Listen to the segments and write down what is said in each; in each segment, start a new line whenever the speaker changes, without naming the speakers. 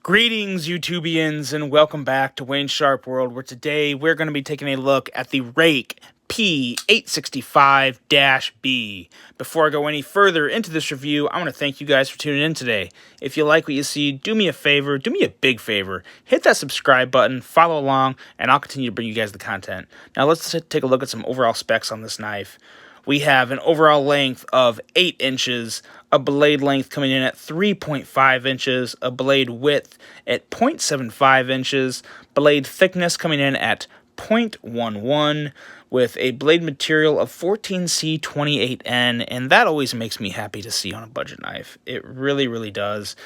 Greetings, YouTubians, and welcome back to Wayne Sharp World, where today we're going to be taking a look at the Ruike P865-B. Before I go any further into this review, I want to thank you guys for tuning in today. If you like what you see, do me a favor, do me a big favor, hit that subscribe button, follow along, and I'll continue to bring you guys the content. Now let's take a look at some overall specs on this knife. We have an overall length of 8 inches, a blade length coming in at 3.5 inches, a blade width at 0.75 inches, blade thickness coming in at 0.11, with a blade material of 14C28N, and that always makes me happy to see on a budget knife. It really, really does.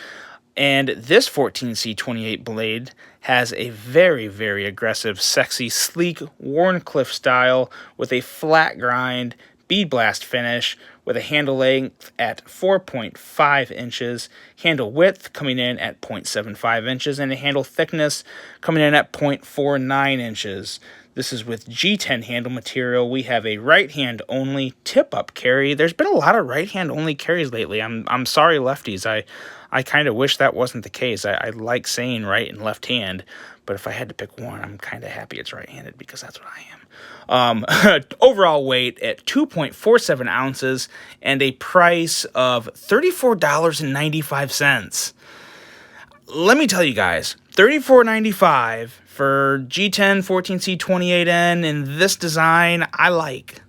And this 14C28 blade has a very, very aggressive, sexy, sleek Wharncliffe style with a flat grind, bead blast finish with a handle length at 4.5 inches, handle width coming in at 0.75 inches, and a handle thickness coming in at 0.49 inches. This is with G10 handle material. We have a right hand only tip-up carry. There's been a lot of right hand only carries lately. I'm sorry, lefties. I kind of wish that wasn't the case. I like saying right and left hand, but if I had to pick one, I'm kind of happy it's right-handed because that's what I am. Overall weight at 2.47 ounces and a price of $34.95. Let me tell you guys, $34.95 for G10 14C28N in this design, I like.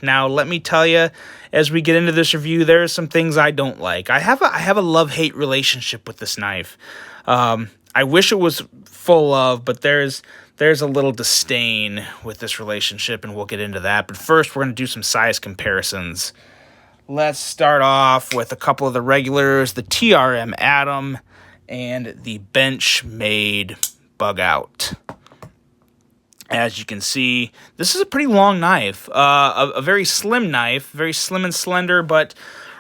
Now, let me tell you, as we get into this review, there are some things I don't like. I have a love-hate relationship with this knife. I wish it was full love, but there's a little disdain with this relationship, and we'll get into that. But first, we're going to do some size comparisons. Let's start off with a couple of the regulars, the TRM Atom and the Benchmade Bug Out. As you can see, this is a pretty long knife, a very slim knife, very slim and slender, but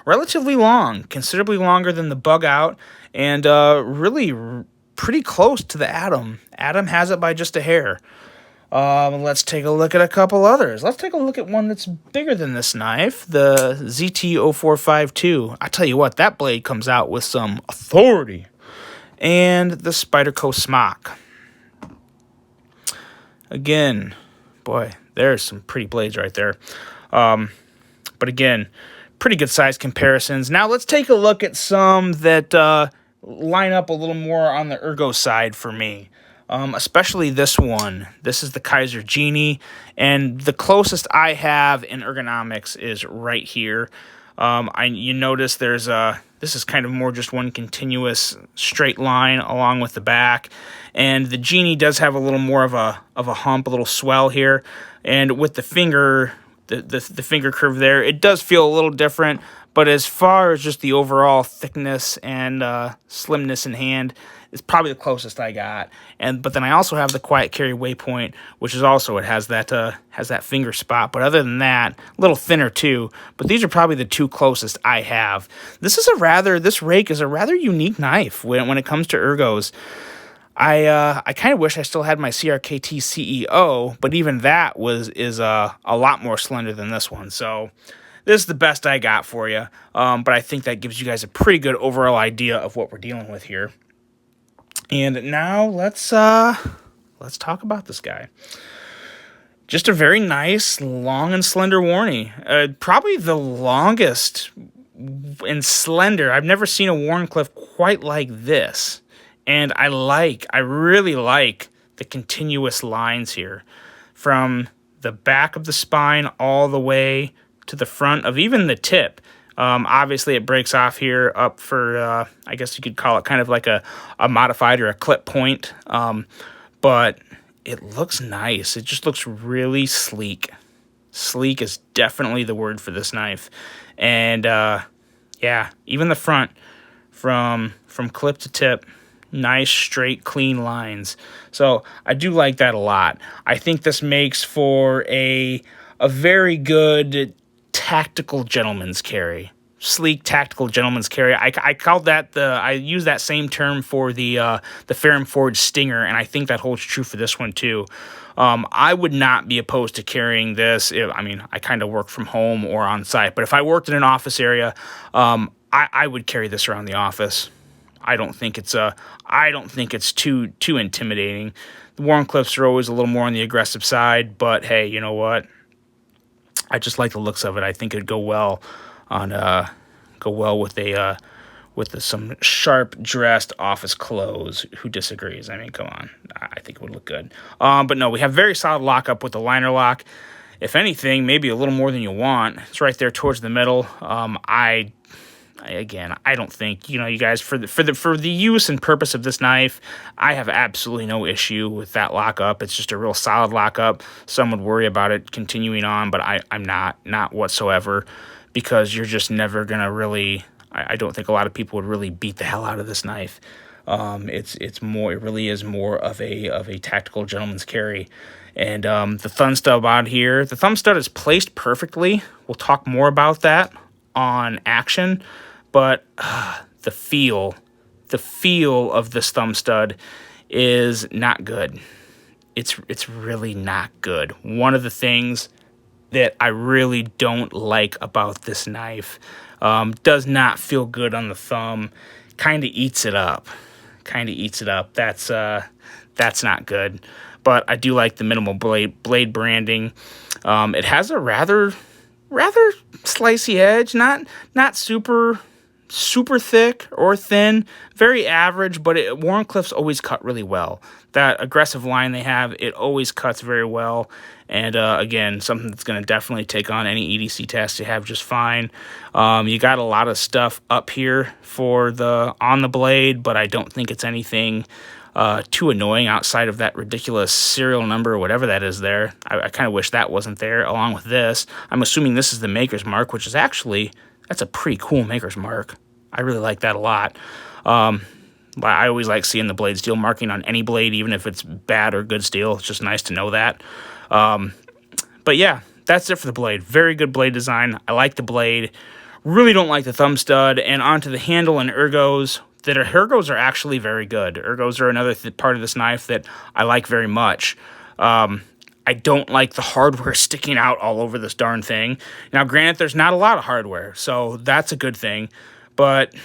relatively long, considerably longer than the Bug Out, and really pretty close to the Atom. Atom has it by just a hair. Let's take a look at a couple others. Let's take a look at one that's bigger than this knife, the ZT-0452. I tell you what, that blade comes out with some authority. And the Spyderco Smock. Again, boy, there's some pretty blades right there. But again, pretty good size comparisons. Now let's take a look at some that line up a little more on the ergo side for me. Especially this one. This is the Kaiser Genie, and the closest I have in ergonomics is right here. You notice this is kind of more just one continuous straight line along with the back, and the Genie does have a little more of a hump, a little swell here, and with the finger, the finger curve there, it does feel a little different. But as far as just the overall thickness and slimness in hand, it's probably the closest I got. But then I also have the Quiet Carry Waypoint, which is also, it has that finger spot. But other than that, a little thinner too. But these are probably the two closest I have. This Ruike is a rather unique knife when it comes to ergos. I kind of wish I still had my CRKT CEO, but even that is a lot more slender than this one. So this is the best I got for you, but I think that gives you guys a pretty good overall idea of what we're dealing with here. And now let's talk about this guy. Just a very nice, long and slender Warnie. Probably the longest and slender. I've never seen a Wharncliffe quite like this. And I really like the continuous lines here. From the back of the spine all the way to the front of even the tip. Obviously, it breaks off here up for, I guess you could call it kind of like a modified or a clip point. But it looks nice. It just looks really sleek. Sleek is definitely the word for this knife. And, yeah, even the front from clip to tip, nice, straight, clean lines. So I do like that a lot. I think this makes for a very good tactical gentleman's carry. Sleek tactical gentleman's carry. I called that I use that same term for the Ferrum Forge Stinger, and I think that holds true for this one too. I would not be opposed to carrying this. I kind of work from home or on site, but if I worked in an office area, I would carry this around the office. I don't think it's too intimidating. The Warren clips are always a little more on the aggressive side, but hey, you know what? I just like the looks of it. I think it'd go well with some sharp dressed office clothes. Who disagrees? I mean, come on. I think it would look good. But no, we have very solid lockup with the liner lock. If anything, maybe a little more than you want. It's right there towards the middle. I don't think, you guys, for the use and purpose of this knife, I have absolutely no issue with that lockup. It's just a real solid lockup. Some would worry about it continuing on, but I'm not whatsoever, because you're just never gonna really. I don't think a lot of people would really beat the hell out of this knife. It really is more of a tactical gentleman's carry. And the thumb stud out here, the thumb stud is placed perfectly. We'll talk more about that on action, but the feel of this thumb stud is not good. It's really not good. One of the things that I really don't like about this knife, does not feel good on the thumb. Kind of eats it up. That's not good. But I do like the minimal blade branding. It has a rather slicey edge, not super thick or thin, very average, but Warren clips always cut really well. That aggressive line they have, it always cuts very well. And again, something that's going to definitely take on any EDC test you have just fine. You got a lot of stuff up here on the blade, but I don't think it's anything too annoying outside of that ridiculous serial number or whatever that is there. I kind of wish that wasn't there along with this. I'm assuming this is the maker's mark, which is actually, that's a pretty cool maker's mark. I really like that a lot. I always like seeing the blade steel marking on any blade, even if it's bad or good steel. It's just nice to know that. But yeah, that's it for the blade. Very good blade design. I like the blade. Really don't like the thumb stud. And onto the handle and ergos. Ergos are actually very good. Ergos are another part of this knife that I like very much. I don't like the hardware sticking out all over this darn thing. Now, granted, there's not a lot of hardware, so that's a good thing. But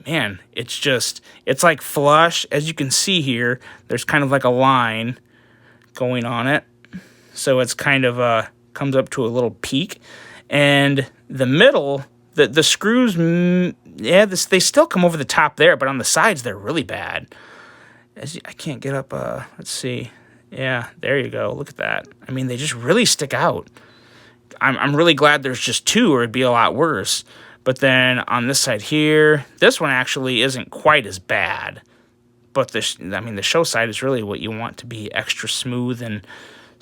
man, it's like flush. As you can see here, there's kind of like a line going on it. So it's kind of comes up to a little peak. And the middle, the screws, they still come over the top there, but on the sides, they're really bad. I can't get up, let's see. Yeah, there you go. Look at that. I mean, they just really stick out. I'm really glad there's just two, or it'd be a lot worse. But then on this side here, this one actually isn't quite as bad. But the show side is really what you want to be extra smooth and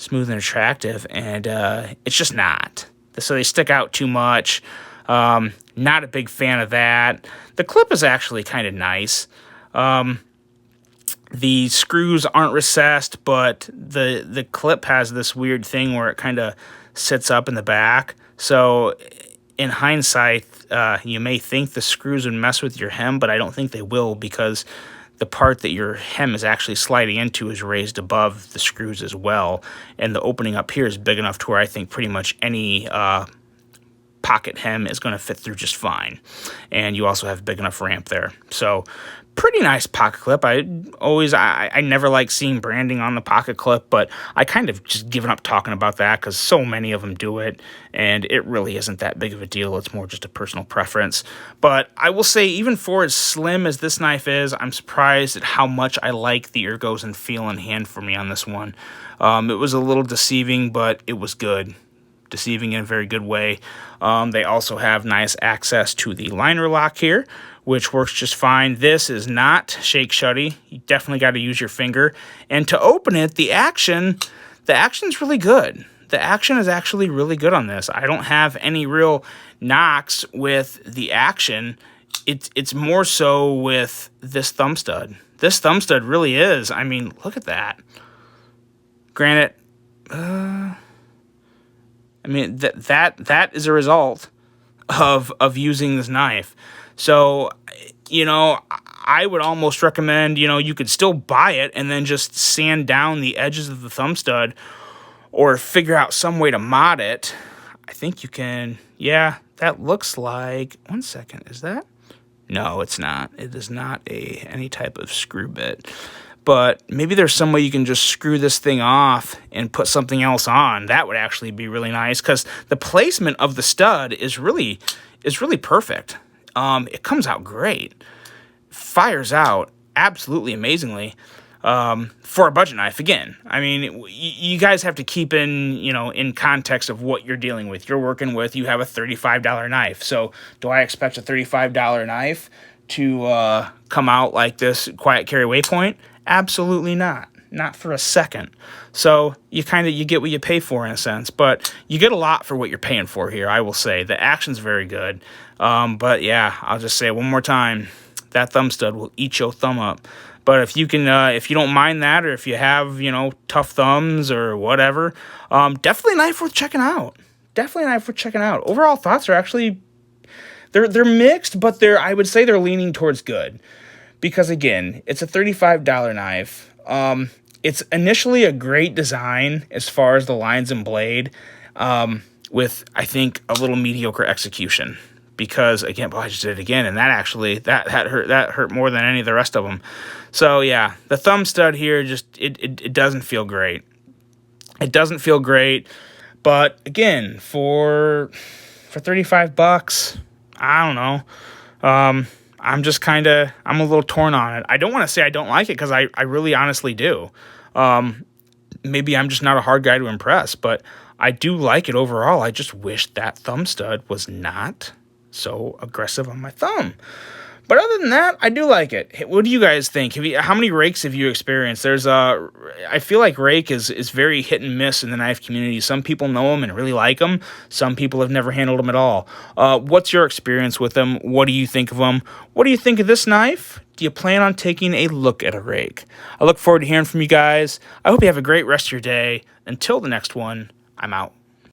attractive, and it's just not. So they stick out too much. Not a big fan of that. The clip is actually kind of nice. The screws aren't recessed, but the clip has this weird thing where it kind of sits up in the back. So in hindsight, you may think the screws would mess with your hem, but I don't think they will, because the part that your hem is actually sliding into is raised above the screws as well. And the opening up here is big enough to where I think pretty much any pocket hem is going to fit through just fine. And you also have a big enough ramp there. So pretty nice pocket clip. I never like seeing branding on the pocket clip, but I kind of just given up talking about that because so many of them do it, and it really isn't that big of a deal. It's more just a personal preference. But I will say, even for as slim as this knife is, I'm surprised at how much I like the ergos and feel and hand for me on this one. It was a little deceiving, but it was good. Deceiving in a very good way. They also have nice access to the liner lock here, which works just fine. This is not shake shutty. You definitely got to use your finger. And to open it, the action's really good. The action is actually really good on this. I don't have any real knocks with the action. It's more so with this thumb stud. This thumb stud really is. I mean, look at that. Granted, that is a result of using this knife. So, I would almost recommend, you could still buy it and then just sand down the edges of the thumb stud or figure out some way to mod it. I think you can. Yeah, that looks like, one second, is that? No, it's not. It is not any type of screw bit. But maybe there's some way you can just screw this thing off and put something else on. That would actually be really nice, because the placement of the stud is really perfect. It comes out great. Fires out absolutely amazingly. For a budget knife, again, I mean, you guys have to keep in context of what you're dealing with. You're working with, you have a $35 knife. So do I expect a $35 knife to come out like this quiet carry Waypoint? Absolutely not. Not for a second. So you get what you pay for, in a sense, but you get a lot for what you're paying for here, I will say. The action's very good. But yeah, I'll just say it one more time. That thumb stud will eat your thumb up. But if you don't mind that, or if you have, tough thumbs or whatever, definitely a knife worth checking out. Definitely a knife worth checking out. Overall thoughts are actually, they're mixed, but I would say they're leaning towards good. Because again, it's a $35 knife. It's initially a great design as far as the lines and blade, with, I think, a little mediocre execution. Because again, I just did it again, and that hurt more than any of the rest of them. So yeah, the thumb stud here just it doesn't feel great. It doesn't feel great, but again, for $35, I don't know. I'm a little torn on it. I don't want to say I don't like it, because I really honestly do. Maybe I'm just not a hard guy to impress, but I do like it overall. I just wish that thumb stud was not so aggressive on my thumb. But other than that, I do like it. What do you guys think? How many rakes have you experienced? I feel like rake is very hit and miss in the knife community. Some people know them and really like them. Some people have never handled them at all. What's your experience with them? What do you think of them? What do you think of this knife? Do you plan on taking a look at a rake? I look forward to hearing from you guys. I hope you have a great rest of your day. Until the next one, I'm out.